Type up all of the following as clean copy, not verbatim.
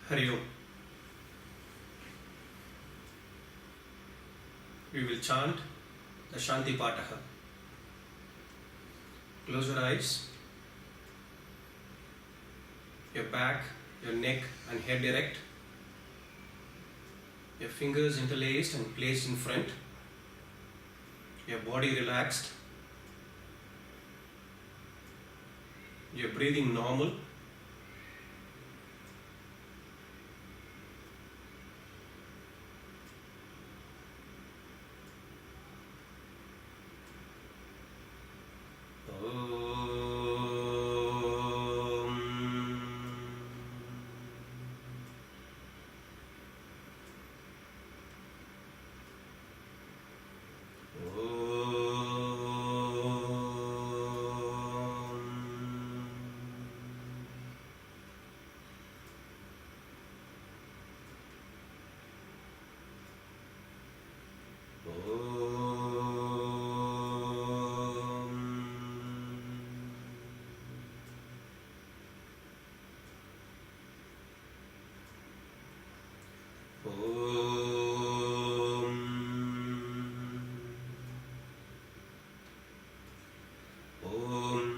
Hari Om. We will chant the Shanti Pataha. Close your eyes. Your back, your neck and head erect. Your fingers interlaced and placed in front. Your body relaxed. Your breathing normal.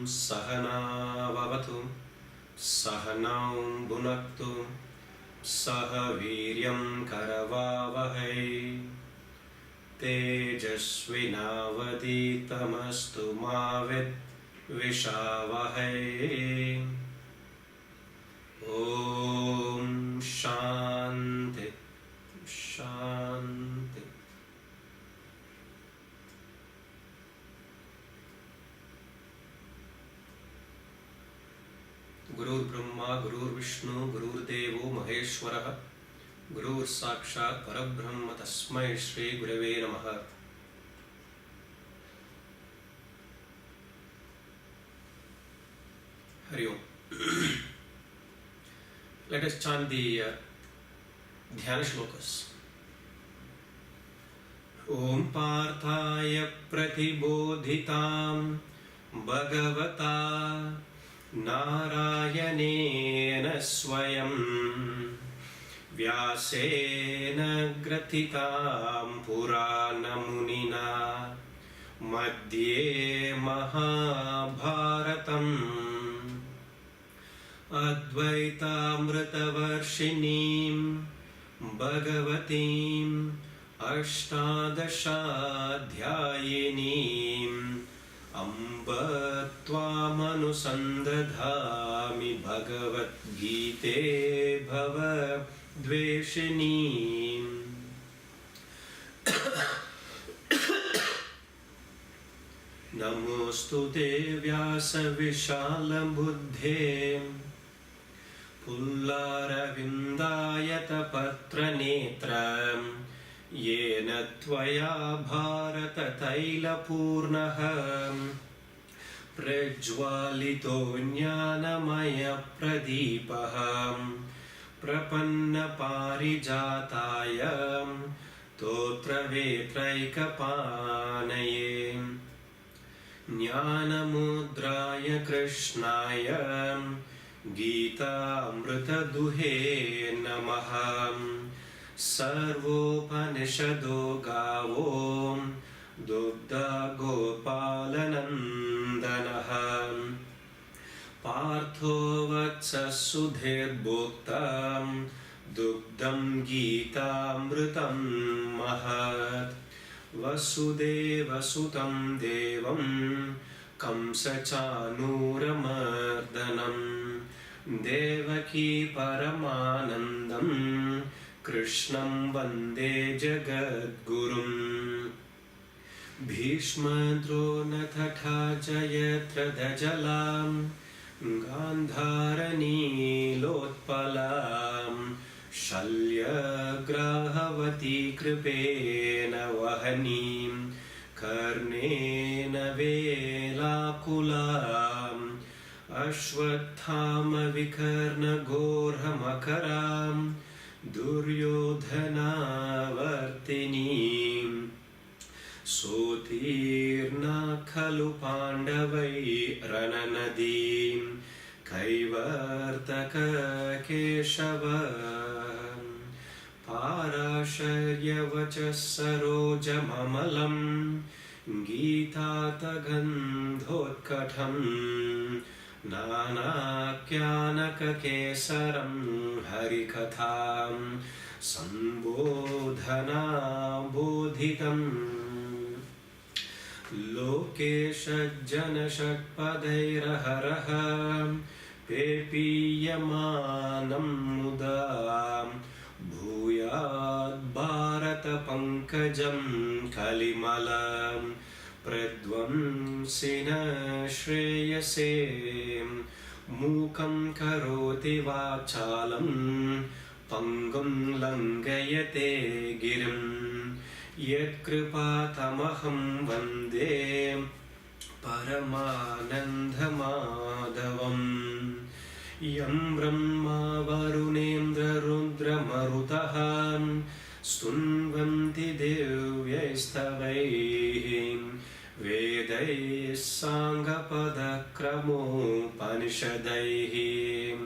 Sahana vavatu, sahanam bhunaktu, sahaviryam karavavahai, tejasvinavaditamastu mavid vishavahai. Om Shanti, Shanti. Gurur Brahma, Gurur Vishnu, Gurur Devo Maheshwara, Gurur Sakshat Parabrahma Tasmai Shri Gurave Namaha. Hari Om. Let us chant the Dhyana Shlokas. Om Parthaya Pratibodhitam Bhagavata Narayana Swayam Vyasena Gratitam Purana Munina Madhye Mahabharatam Advaita Amritavarshinim Bhagavatim Ashtadashadhyayinim Amba tvamanusandadhami Bhagavad Gite Bhava Dveshinim. Namostute Vyasa Vishalam Buddhe Pullaravindayata Patra Netram Yena Tvaya Bharata Taila Purnaham Prajwalito Jnanamaya Pradipaham Prapanna Parijatayam Totra Vetraikapanayam Jnanamudraya Krishnaya Gita Amrita Duhe Namaham Sarvopanishado Gavo Dugdha Gopalanandanaham Partho Vatsa Sudhir Bhoktam Dugdam Gita Amritam Mahat Vasudeva Sutam Devam Kamsa Chanuramardanam Devaki Paramanandam Krishnam Vande Jagadgurum Bhishma Drona Tatha Jayatra Dajalam Gandharani Lotpalam Shalya Grahavati Kripena Vahanim Karnena Velakulam Ashwathama Vikarna Gorhamakaram Duryodhana Vartinim Sotirna Khalu Pandavai Rananadim Kaivartaka Keshava sharyavachas sarojamamalam Geetatagandhotkatham Nanakyanakakesaram Harikatham Sambodhana Bodhitam Lokeshajjanashakpadairaharaha Pepiyamanam mudam Bhuyad Bharata Pankajam Kalimalam Pradvamsina Shreyase Mukam Karoti Vachalam Pangam Langayate Girim Yatkripatamaham Vande Paramanandhamadavam Yam Brahma Varunendra Rudra Marutaham Stunvanti Devyaistavai Vedai Sangapada Kramo Panishadai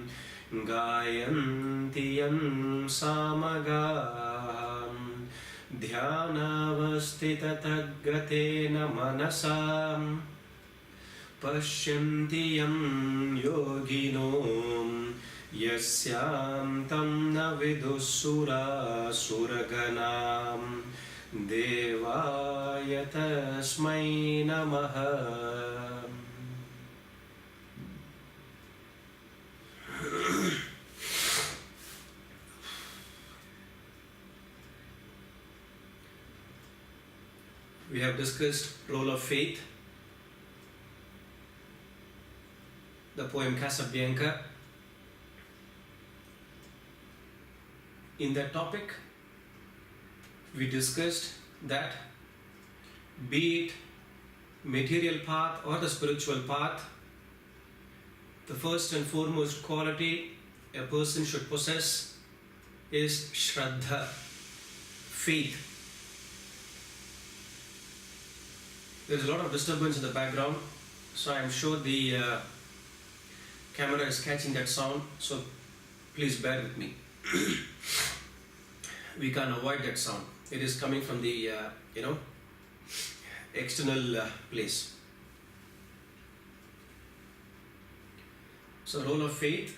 Gayanti Yam Samagam Dhyanavastita Tadgatena Manasam Pashyanti Yam Yogino Yasyam Tam Navidusura Suraganam Devaya Tasmai Namaha. We have discussed role of faith, the poem Casabianca. In that topic, we discussed that be it material path or the spiritual path, the first and foremost quality a person should possess is Shraddha, faith. There is a lot of disturbance in the background, so I am sure the camera is catching that sound, so please bear with me. We can't avoid that sound. It is coming from the external place. So, role of faith.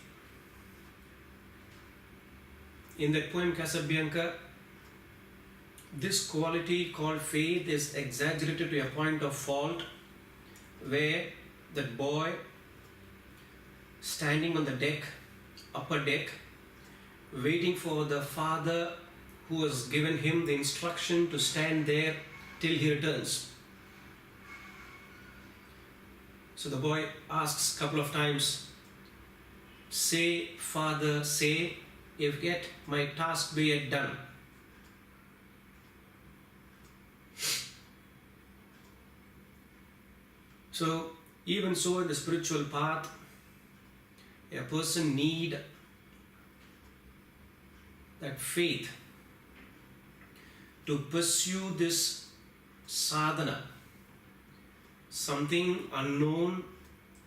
In that poem Casabianca, this quality called faith is exaggerated to a point of fault, where that boy standing on the deck, upper deck, waiting for the father who has given him the instruction to stand there till he returns. So the boy asks a couple of times, "Say, Father, say, if yet my task be yet done." So, even so in the spiritual path, a person need that faith to pursue this sadhana. Something unknown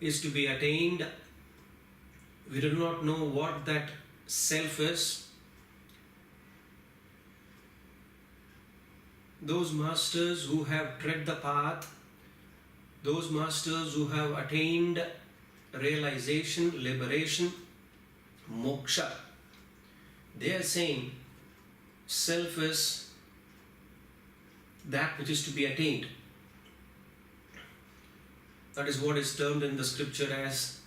is to be attained. We do not know what that self is. Those masters who have tread the path, those masters who have attained realization, liberation, moksha, they are saying self is that which is to be attained. That is what is termed in the scripture as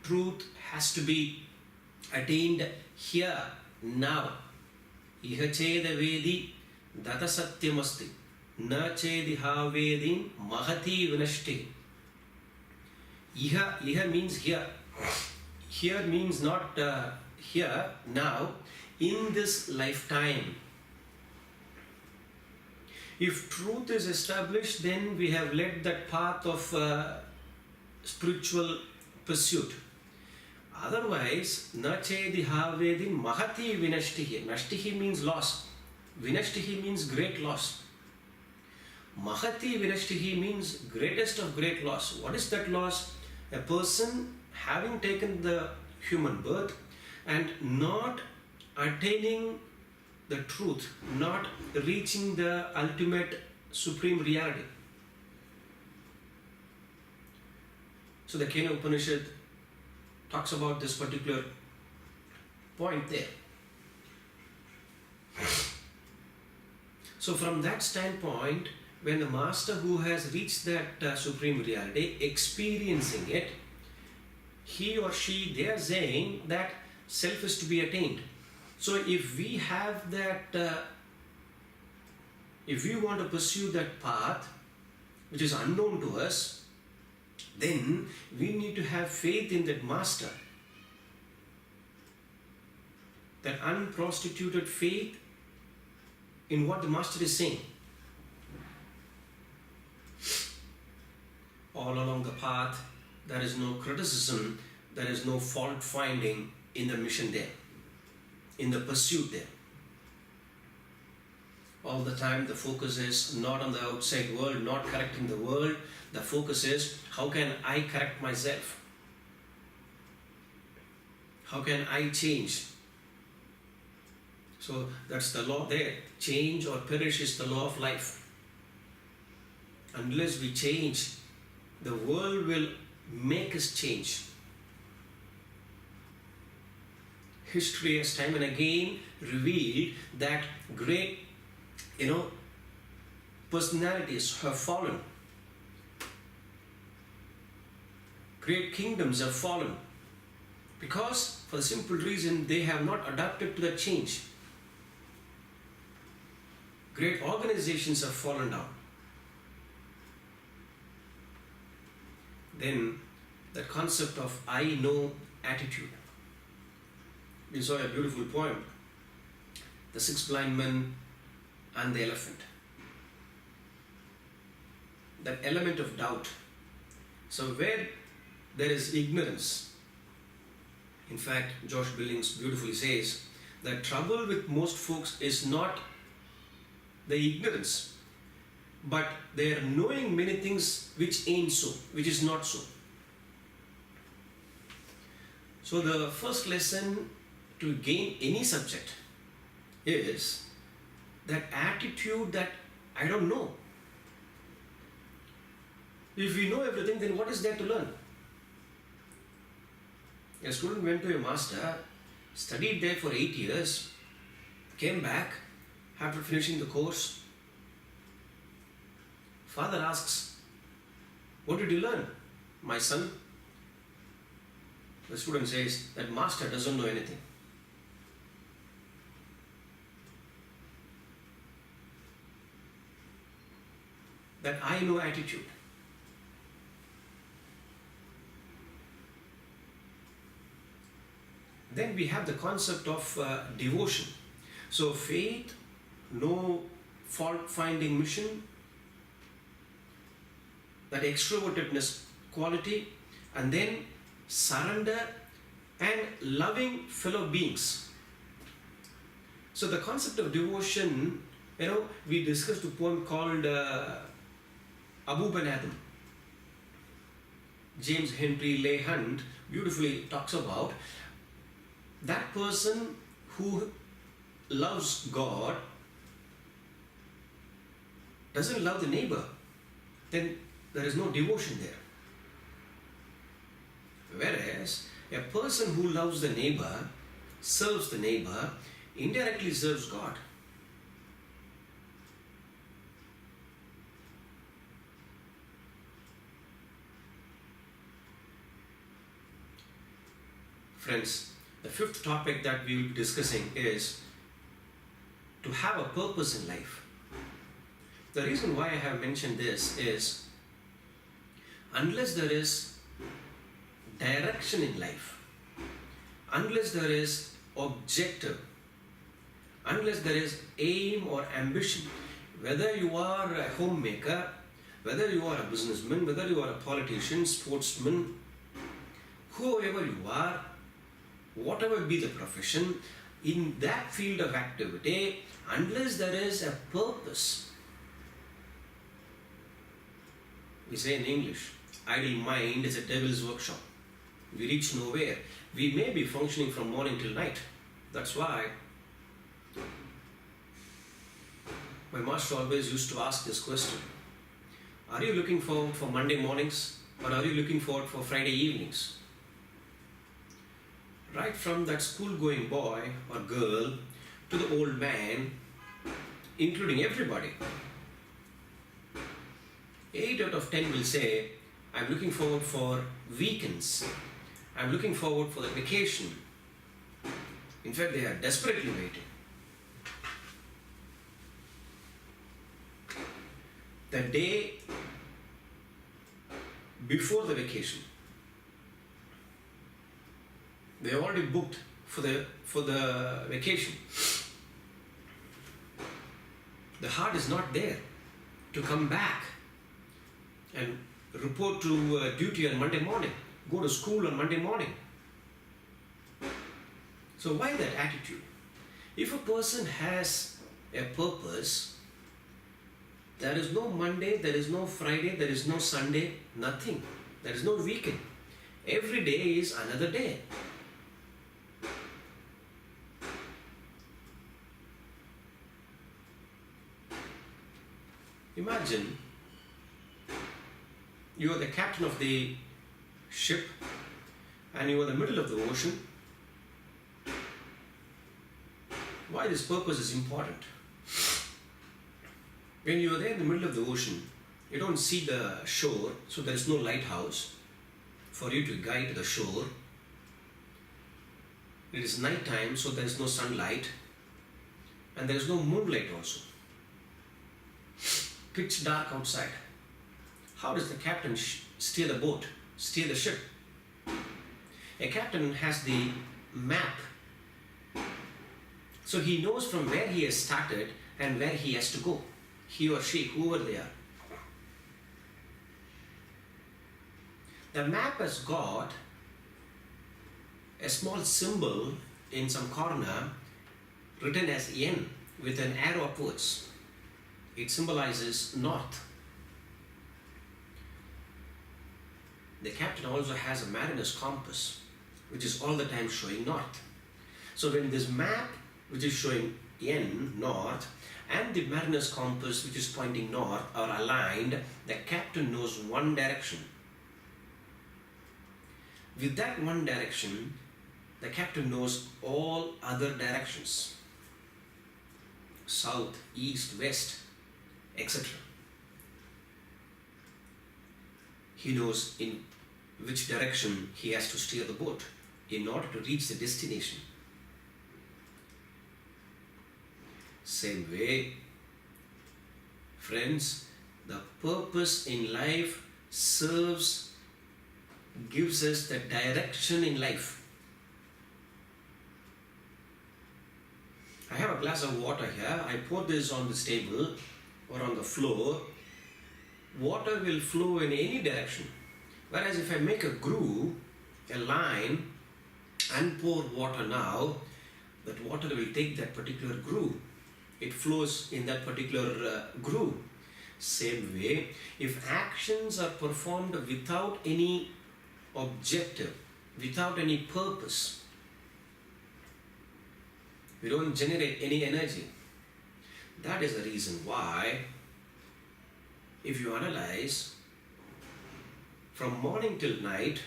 truth has to be attained here, now. Iha cheda vedi data satyamasti na chedi havedin mahati vinashti. Iha means here. Here means not here, now, in this lifetime. If truth is established, then we have led that path of spiritual pursuit. Otherwise, na chedi havedin mahati vinashtihi. Nashtihi means loss. Vinashtihi means great loss. Mahati vinashtihi means greatest of great loss. What is that loss? A person having taken the human birth and not attaining the truth, not reaching the ultimate supreme reality. So the Kena Upanishad talks about this particular point there. So from that standpoint, when the master who has reached that supreme reality, experiencing it, he or she, they are saying that self is to be attained. So if we have that, if we want to pursue that path, which is unknown to us, then we need to have faith in that master. That unprostituted faith in what the master is saying. All along the path, there is no criticism, there is no fault finding in the mission there, in the pursuit there. All the time the focus is not on the outside world, not correcting the world. The focus is, how can I correct myself? How can I change? So that's the law there. Change or perish is the law of life. Unless we change, the world will make us change. History has time and again revealed that great, personalities have fallen. Great kingdoms have fallen because, for the simple reason, they have not adapted to the change. Great organizations have fallen down. Then the concept of I know attitude. We saw a beautiful poem, the six blind men and the elephant. That element of doubt. So where there is ignorance, in fact, Josh Billings beautifully says that trouble with most folks is not the ignorance, but they are knowing many things which ain't so, which is not so. So the first lesson to gain any subject is that attitude that I don't know. If we know everything, then what is there to learn? A student went to a master, studied there for 8 years, came back after finishing the course. Father asks, what did you learn, my son? The student says, that master doesn't know anything. That I know attitude. Then we have the concept of devotion. So faith, no fault-finding mission, that extrovertedness quality, and then surrender and loving fellow beings. So the concept of devotion, we discussed a poem called Abu Ben Adam. James Henry Leigh Hunt beautifully talks about that person who loves God doesn't love the neighbor, then there is no devotion there. Whereas a person who loves the neighbor, serves the neighbor, indirectly serves God. Friends, the fifth topic that we will be discussing is to have a purpose in life. The reason why I have mentioned this is, unless there is direction in life, unless there is objective, unless there is aim or ambition, whether you are a homemaker, whether you are a businessman, whether you are a politician, sportsman, whoever you are, whatever be the profession, in that field of activity, unless there is a purpose, we say in English, idle mind is a devil's workshop. We reach nowhere. We may be functioning from morning till night. That's why My master always used to ask this question. Are you looking forward for Monday mornings or are you looking forward for Friday evenings? Right from that school-going boy or girl to the old man, including everybody, 8 out of 10 will say, I'm looking forward for weekends. I'm looking forward for the vacation. In fact, they are desperately waiting. The day before the vacation, they already booked for the vacation. The heart is not there to come back and report to duty on Monday morning, go to school on Monday morning. So why that attitude? If a person has a purpose, there is no Monday, there is no Friday, there is no Sunday, nothing. There is no weekend. Every day is another day. Imagine you are the captain of the ship and you are in the middle of the ocean. Why this purpose is important? When you are there in the middle of the ocean, you don't see the shore, so there is no lighthouse for you to guide to the shore. It is night time, so there is no sunlight, and there is no moonlight also. Pitch dark outside. How does the captain steer the boat, steer the ship? A captain has the map, so he knows from where he has started and where he has to go. He or she, whoever they are. The map has got a small symbol in some corner written as N with an arrow upwards. It symbolizes north. The captain also has a mariner's compass, which is all the time showing north. So when this map, which is showing N, north, and the mariner's compass, which is pointing north, are aligned, the captain knows one direction. With that one direction, the captain knows all other directions. South, east, west, etc. He knows in which direction he has to steer the boat in order to reach the destination. Same way, friends, the purpose in life gives us the direction in life. I have a glass of water here. I pour this on this table or on the floor. Water will flow in any direction. Whereas if I make a groove, a line, and pour water now, that water will take that particular groove. It flows in that particular groove. Same way, if actions are performed without any objective, without any purpose, we don't generate any energy. That is the reason why, if you analyze, from morning till night,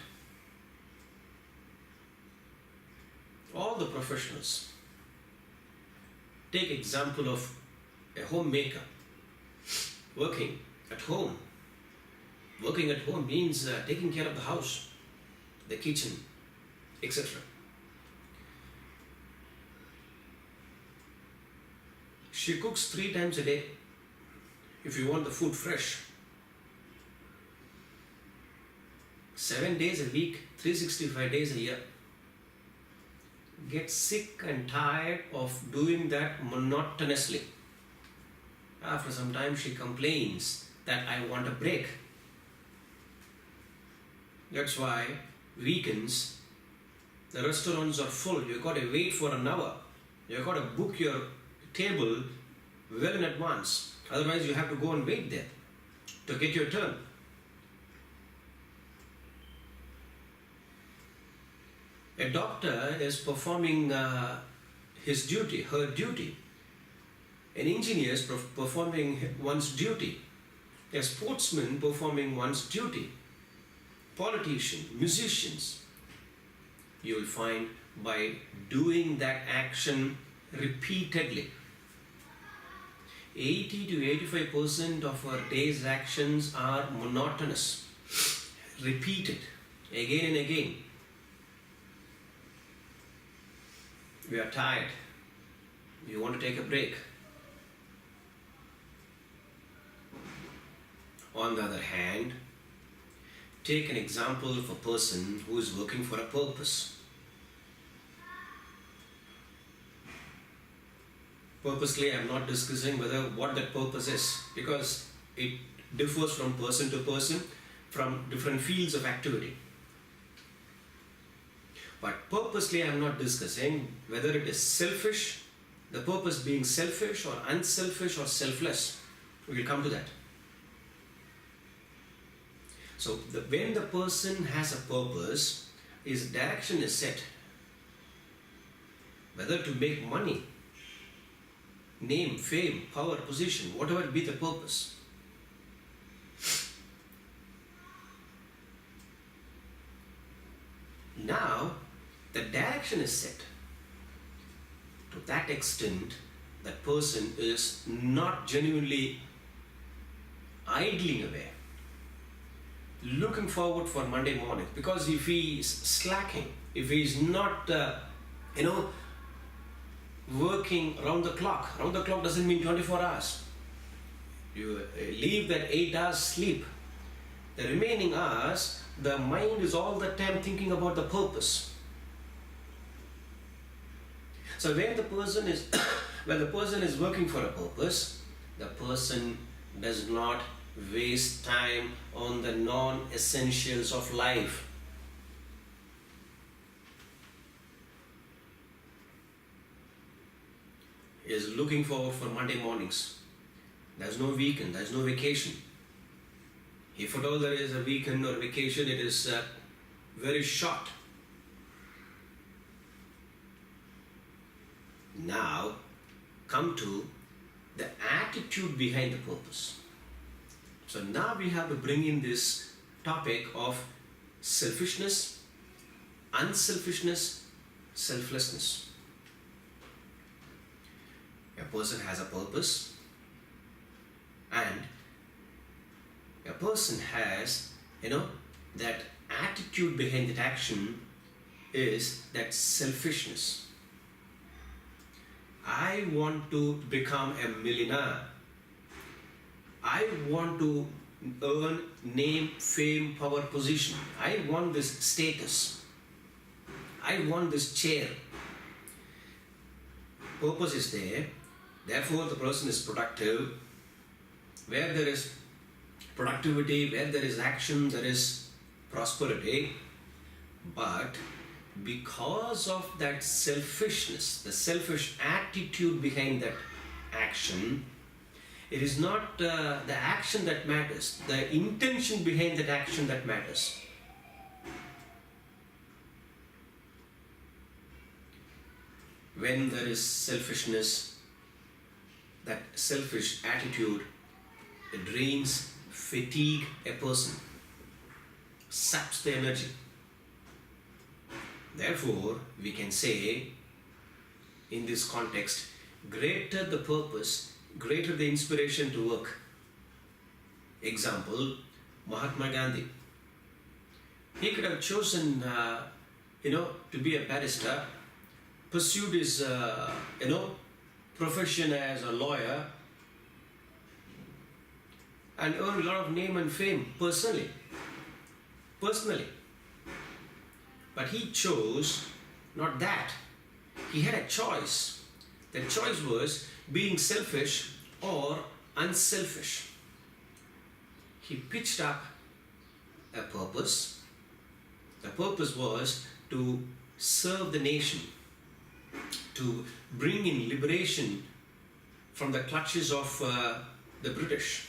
all the professionals, take example of a homemaker working at home. Working at home means taking care of the house, the kitchen, etc. She cooks 3 times a day if you want the food fresh. 7 days a week, 365 days a year. Get sick and tired of doing that monotonously. After some time she complains that I want a break. That's why weekends, the restaurants are full. You've got to wait for an hour. You've got to book your table well in advance. Otherwise you have to go and wait there to get your turn. A doctor is performing his duty, her duty. an engineer is performing one's duty, a sportsman performing one's duty, politician, musicians. You will find by doing that action repeatedly. 80 to 85% of our day's actions are monotonous, repeated again and again. We are tired. We want to take a break. On the other hand, take an example of a person who is working for a purpose. Purposely, I am not discussing what that purpose is, because it differs from person to person, from different fields of activity. But purposely, I am not discussing whether it is selfish, the purpose being selfish or unselfish or selfless. We will come to that. So, when the person has a purpose, his direction is set. Whether to make money, name, fame, power, position, whatever be the purpose. Now, the direction is set. To that extent, that person is not genuinely idling away, looking forward for Monday morning. Because if he is slacking, if he is not, working round the clock doesn't mean 24 hours. You leave that 8 hours sleep. The remaining hours, the mind is all the time thinking about the purpose. So when the person is working for a purpose, the person does not waste time on the non-essentials of life. He is looking forward for Monday mornings. There is no weekend, there is no vacation. If at all there is a weekend or vacation, it is very short. Now, come to the attitude behind the purpose. So now we have to bring in this topic of selfishness, unselfishness, selflessness. A person has a purpose, and a person has, that attitude behind that action is that selfishness. I want to become a millionaire. I want to earn name, fame, power, position. I want this status. I want this chair. Purpose is there. Therefore, the person is productive. Where there is productivity, where there is action, there is prosperity. But because of that selfishness, the selfish attitude behind that action, it is not the action that matters, the intention behind that action that matters. When there is selfishness, that selfish attitude, it drains, fatigue a person, saps the energy. Therefore, we can say, in this context, greater the purpose, greater the inspiration to work. Example, Mahatma Gandhi. He could have chosen, to be a barrister, pursued his, profession as a lawyer, and earned a lot of name and fame personally. But he chose not that. He had a choice. The choice was being selfish or unselfish. He pitched up a purpose. The purpose was to serve the nation, to bring in liberation from the clutches of the British.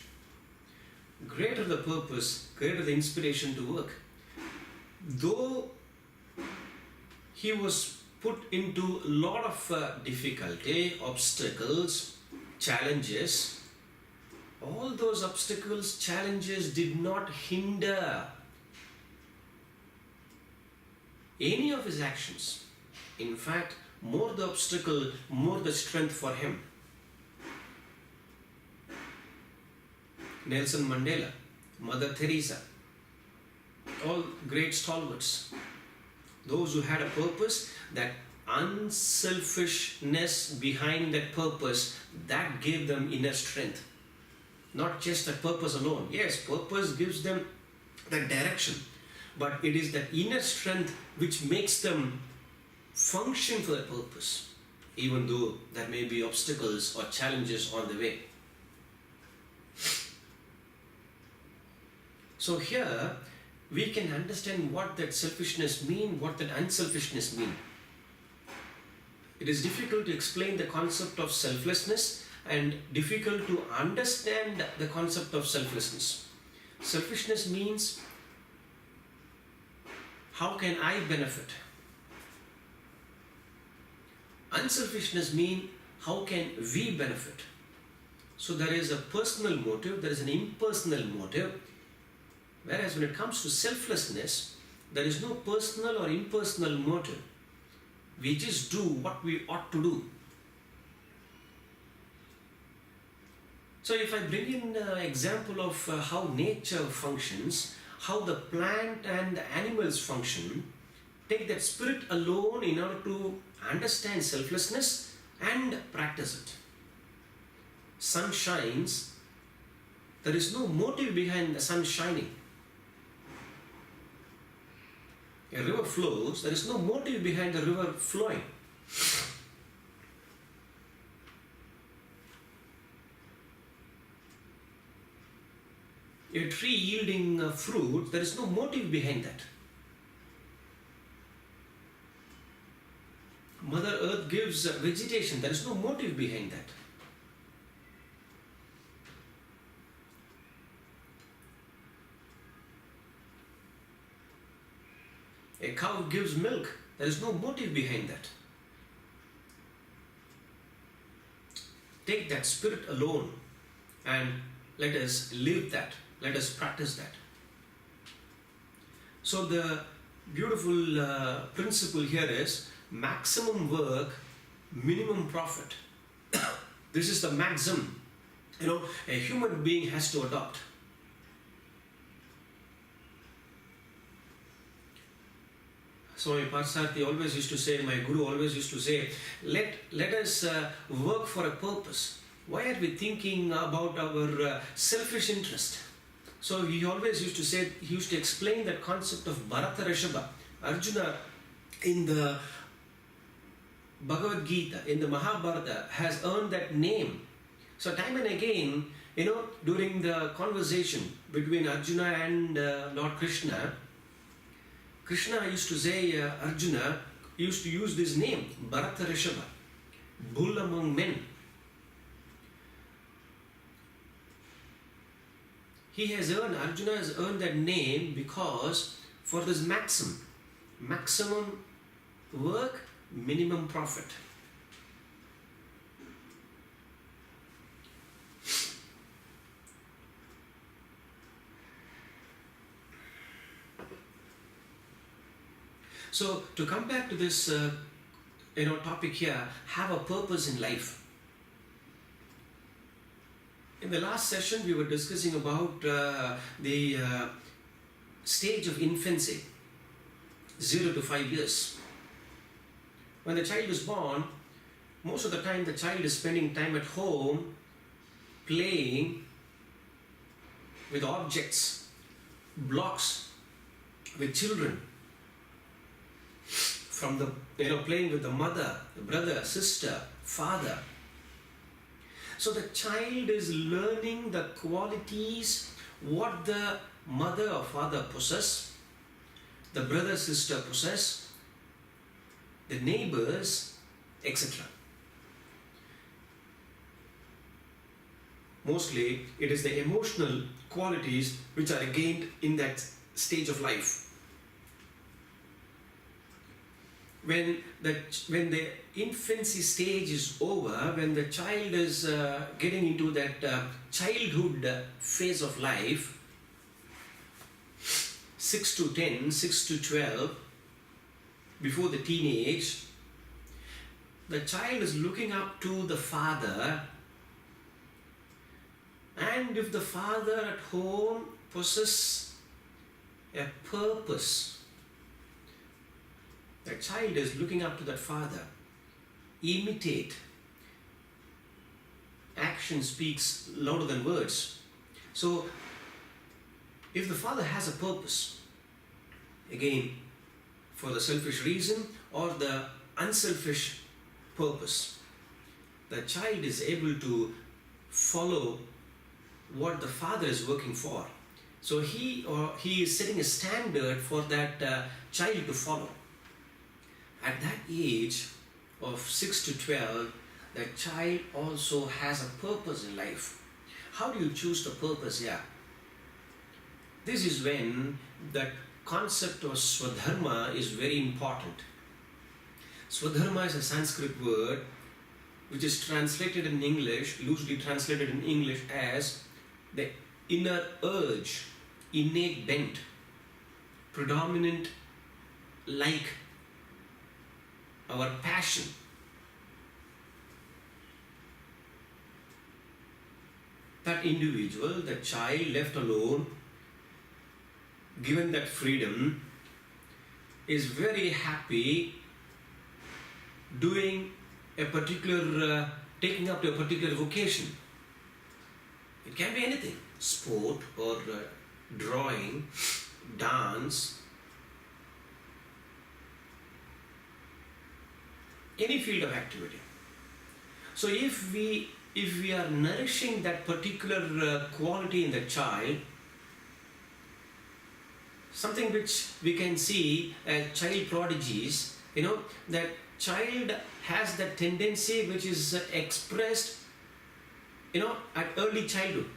Greater the purpose, greater the inspiration to work. Though he was put into a lot of difficulty, obstacles, challenges, all those obstacles, challenges did not hinder any of his actions. In fact, more the obstacle, more the strength for him. Nelson Mandela, Mother Teresa, all great stalwarts, those who had a purpose, that unselfishness behind that purpose, that gave them inner strength. Not just a purpose alone. Yes, purpose gives them that direction, but it is that inner strength which makes them function for that purpose, even though there may be obstacles or challenges on the way. So here we can understand what that selfishness means, what that unselfishness means. It is difficult to explain the concept of selflessness and difficult to understand the concept of selflessness. Selfishness means, how can I benefit? Unselfishness means, how can we benefit? So there is a personal motive, there is an impersonal motive. Whereas when it comes to selflessness, there is no personal or impersonal motive. We just do what we ought to do. So if I bring in an example of how nature functions, how the plant and the animals function, take that spirit alone in order to understand selflessness and practice it. Sun shines, there is no motive behind the sun shining. A river flows, there is no motive behind the river flowing. A tree yielding fruit, there is no motive behind that. Mother Earth gives vegetation, there is no motive behind that. A cow gives milk, there is no motive behind that. Take that spirit alone and let us live that, let us practice that. So the beautiful principle here is maximum work, minimum profit. This is the maxim, a human being has to adopt. So my Parsarthi always used to say, my Guru always used to say, let us work for a purpose. Why are we thinking about our selfish interest? So he always used to say, he used to explain that concept of Bharata Rishabha. Arjuna in the Bhagavad Gita, in the Mahabharata, has earned that name. So time and again, during the conversation between Arjuna and Lord Krishna, Krishna used to say, Arjuna used to use this name, Bharata Rishabha, bull among men. Arjuna has earned that name because for this maximum work, minimum profit. So to come back to this topic here, have a purpose in life. In the last session we were discussing about the stage of infancy, 0 to 5 years. When the child is born, most of the time the child is spending time at home playing with objects, blocks, with children. From the playing with the mother, the brother, sister, father. So the child is learning the qualities what the mother or father possess, the brother, sister possess, the neighbors, etc. Mostly it is the emotional qualities which are gained in that stage of life. when the infancy stage is over, when the child is getting into that childhood phase of life, 6 to 10, 6 to 12, before the teenage, the child is looking up to the father, and if the father at home possesses a purpose, the child is looking up to that father. Imitate. Action speaks louder than words. So, if the father has a purpose, again, for the selfish reason or the unselfish purpose, the child is able to follow what the father is working for. So he is setting a standard for that child to follow. At that age of 6 to 12, the child also has a purpose in life. How do you choose the purpose? Yeah. This is when that concept of swadharma is very important. Swadharma is a Sanskrit word which is translated in English, loosely translated in English as the inner urge, innate bent, predominant like our passion. That individual, the child left alone, given that freedom, is very happy doing a particular, taking up a particular vocation. It can be anything, sport or drawing, dance, any field of activity. So if we are nourishing that particular quality in the child, something which we can see as child prodigies, that child has that tendency which is expressed, at early childhood.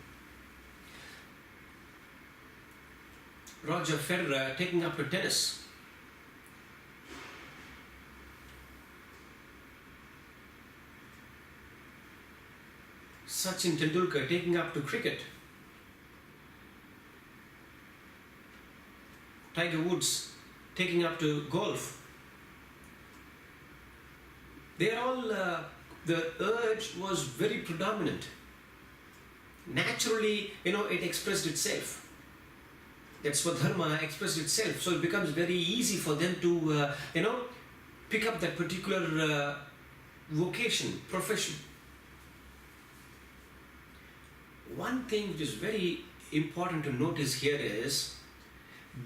Roger Federer taking up to tennis. Sachin Tendulkar taking up to cricket. Tiger Woods taking up to golf. They all, the urge was very predominant. Naturally, it expressed itself. That Swadharma expressed itself. So it becomes very easy for them to, pick up that particular vocation, profession. One thing which is very important to notice here is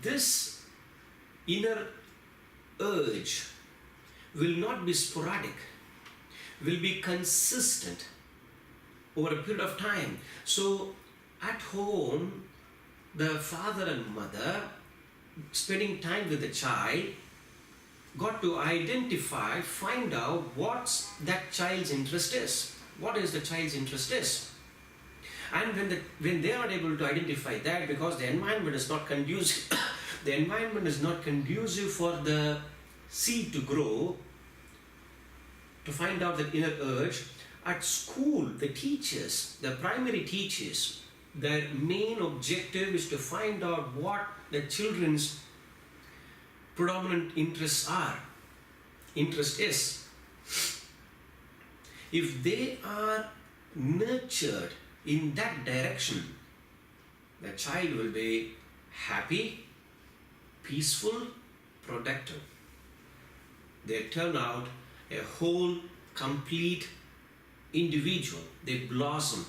this inner urge will not be sporadic, will be consistent over a period of time. So at home, the father and mother spending time with the child got to identify, find out what that child's interest is. What is the child's interest is. And when they are able to identify that, because the environment is not conducive, the environment is not conducive for the seed to grow, to find out that inner urge. At school, the teachers, the primary teachers, their main objective is to find out what the children's predominant interests are, interest is. If they are nurtured in that direction, the child will be happy, peaceful, productive. They turn out a whole, complete individual. They blossom.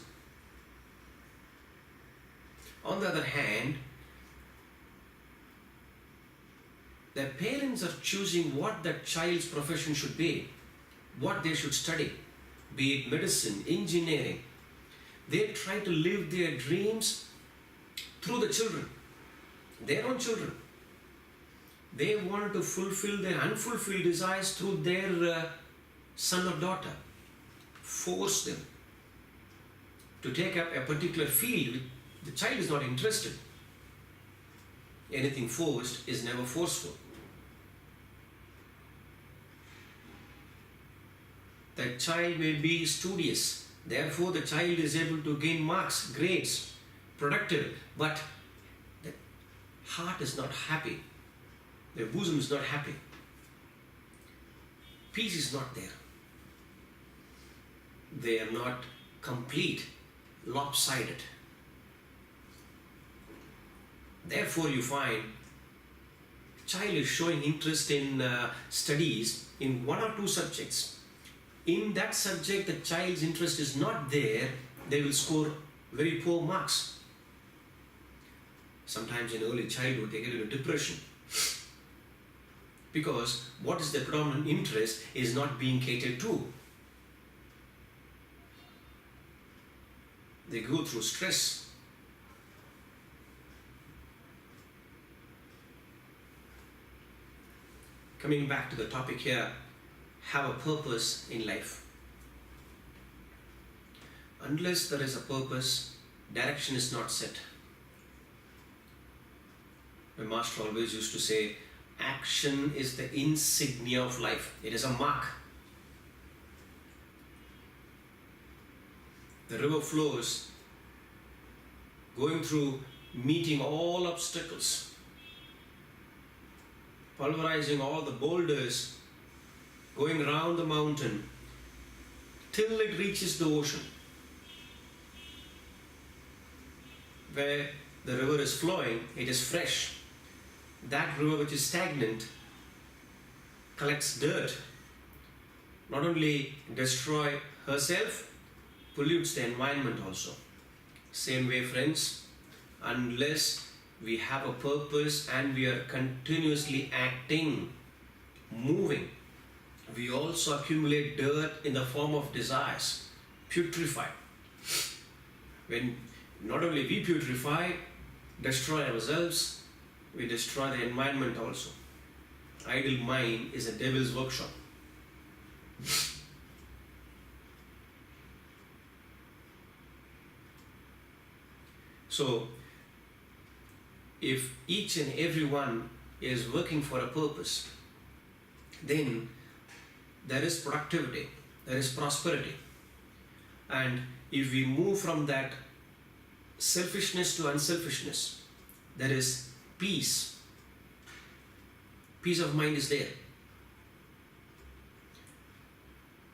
On the other hand, the parents are choosing what that child's profession should be, what they should study, be it medicine, engineering. They try to live their dreams through the children, their own children. They want to fulfill their unfulfilled desires through their son or daughter. Force them to take up a particular field. The child is not interested. Anything forced is never forceful. The child may be studious, therefore the child is able to gain marks, grades, productive, but the heart is not happy, their bosom is not happy, peace is not there, they are not complete, lopsided. Therefore you find child is showing interest in studies in one or two subjects. In that subject the child's interest is not there, they will score very poor marks. Sometimes in early childhood they get into depression because what is their predominant interest is not being catered to. They go through stress. Coming back to the topic here, have a purpose in life. Unless there is a purpose, direction is not set. My master always used to say, action is the insignia of life. It is a mark. The river flows, going through, meeting all obstacles, pulverizing all the boulders, going around the mountain till it reaches the ocean, where the river is flowing, it is fresh. That river which is stagnant collects dirt, not only destroy herself, pollutes the environment also. Same way, friends, unless we have a purpose and we are continuously acting, moving, we also accumulate dirt in the form of desires, putrefy. When not only we putrefy, destroy ourselves, we destroy the environment also. Idle mind is a devil's workshop. So, if each and every one is working for a purpose, then there is productivity, there is prosperity. And if we move from that selfishness to unselfishness, there is peace. Peace of mind is there.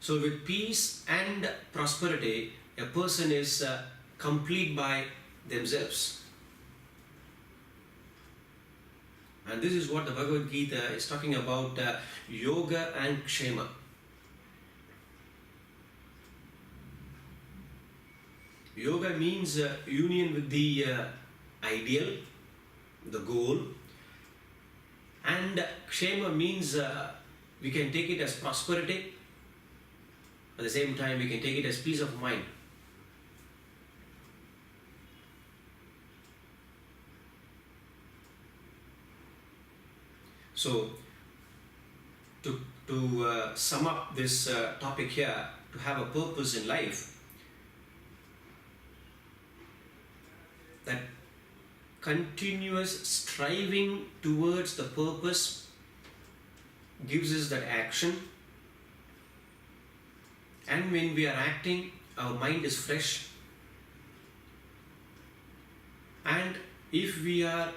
So with peace and prosperity, a person is complete by themselves. And this is what the Bhagavad Gita is talking about, yoga and kshema. Yoga means union with the ideal, the goal, and kshema means we can take it as prosperity, at the same time we can take it as peace of mind. So, to sum up this topic here, to have a purpose in life, that continuous striving towards the purpose gives us that action, and when we are acting, our mind is fresh, and if we are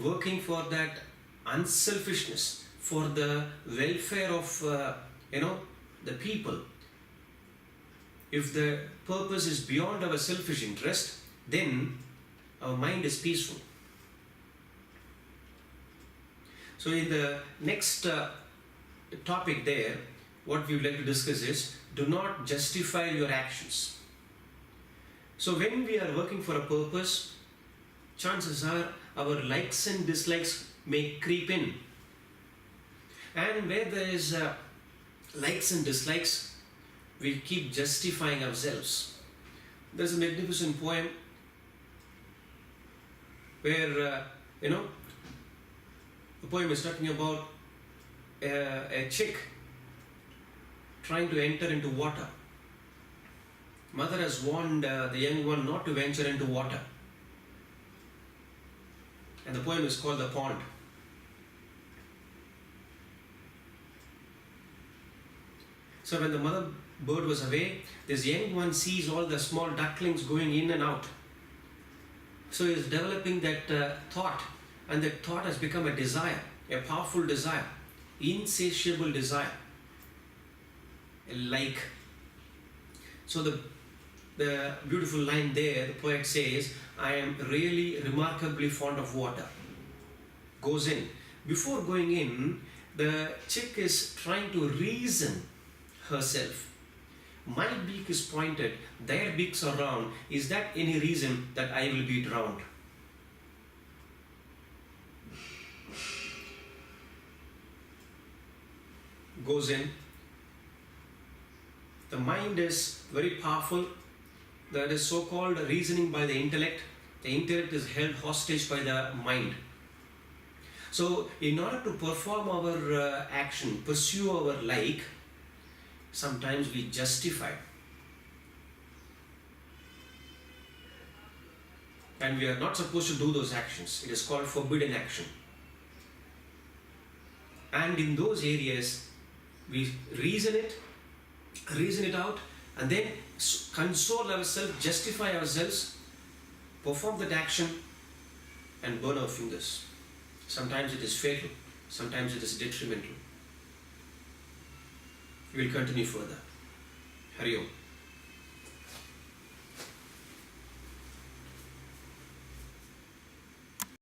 working for that unselfishness, for the welfare of the people, if the purpose is beyond our selfish interest, then our mind is peaceful. So in the next topic there, what we would like to discuss is, do not justify your actions. So when we are working for a purpose, chances are our likes and dislikes may creep in. And where there is likes and dislikes, we keep justifying ourselves. There's a magnificent poem where, the poem is talking about a chick trying to enter into water. Mother has warned the young one not to venture into water. And the poem is called The Pond. So when the mother bird was away, this young one sees all the small ducklings going in and out. So he is developing that thought, and that thought has become a desire, a powerful desire, insatiable desire. Like, so the beautiful line there, the poet says, I am really remarkably fond of water. Goes in. Before going in, the chick is trying to reason herself. My beak is pointed, their beaks are round. Is that any reason that I will be drowned? Goes in. The mind is very powerful. That is so-called reasoning by the intellect. The intellect is held hostage by the mind. So, in order to perform our action, pursue our like, sometimes we justify. And we are not supposed to do those actions. It is called forbidden action. And in those areas, we reason it out, and then console ourselves, justify ourselves, perform that action, and burn our fingers. Sometimes it is fatal, sometimes it is detrimental. We will continue further. Hari Om.